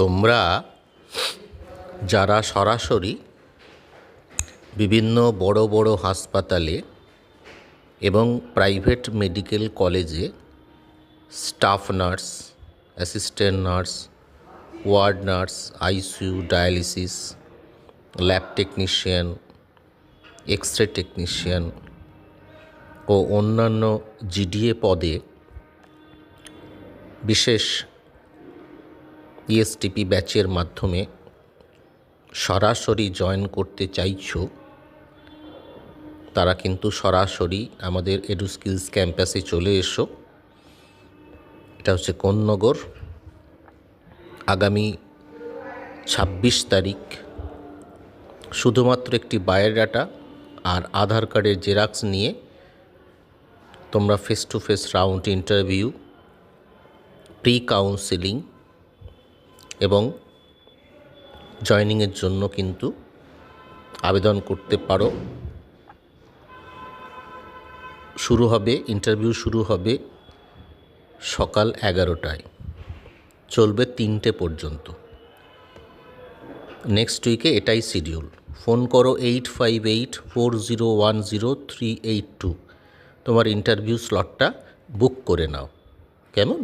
তোমরা যারা সরাসরি বিভিন্ন বড় বড় হাসপাতালে এবং প্রাইভেট মেডিকেল কলেজে staff nurse, assistant nurse, ward nurse, ICU, dialysis, lab technician, X ray technician ও অন্যান্য জিডিএ পদে বিশেষ ইএসটিপি ব্যাচের মাধ্যমে সরাসরি জয়েন করতে চাইছো, তারা কিন্তু সরাসরি আমাদের এডুস্কিলস ক্যাম্পাসে চলে এসো। এটা হচ্ছে কোন্নগর। আগামী 26 তারিখ শুধুমাত্র একটি বায়োডাটা আর আধার কার্ডের জেরক্স নিয়ে তোমরা face to face round interview, pre counselling এবং জয়নিংয়ের জন্য কিন্তু আবেদন করতে পারো। ইন্টারভিউ শুরু হবে সকাল 11টায়, চলবে 3টে পর্যন্ত। নেক্সট উইকে এটাই শিডিউল। ফোন করো 8584010382, তোমার ইন্টারভিউ স্লটটা বুক করে নাও। কেমন?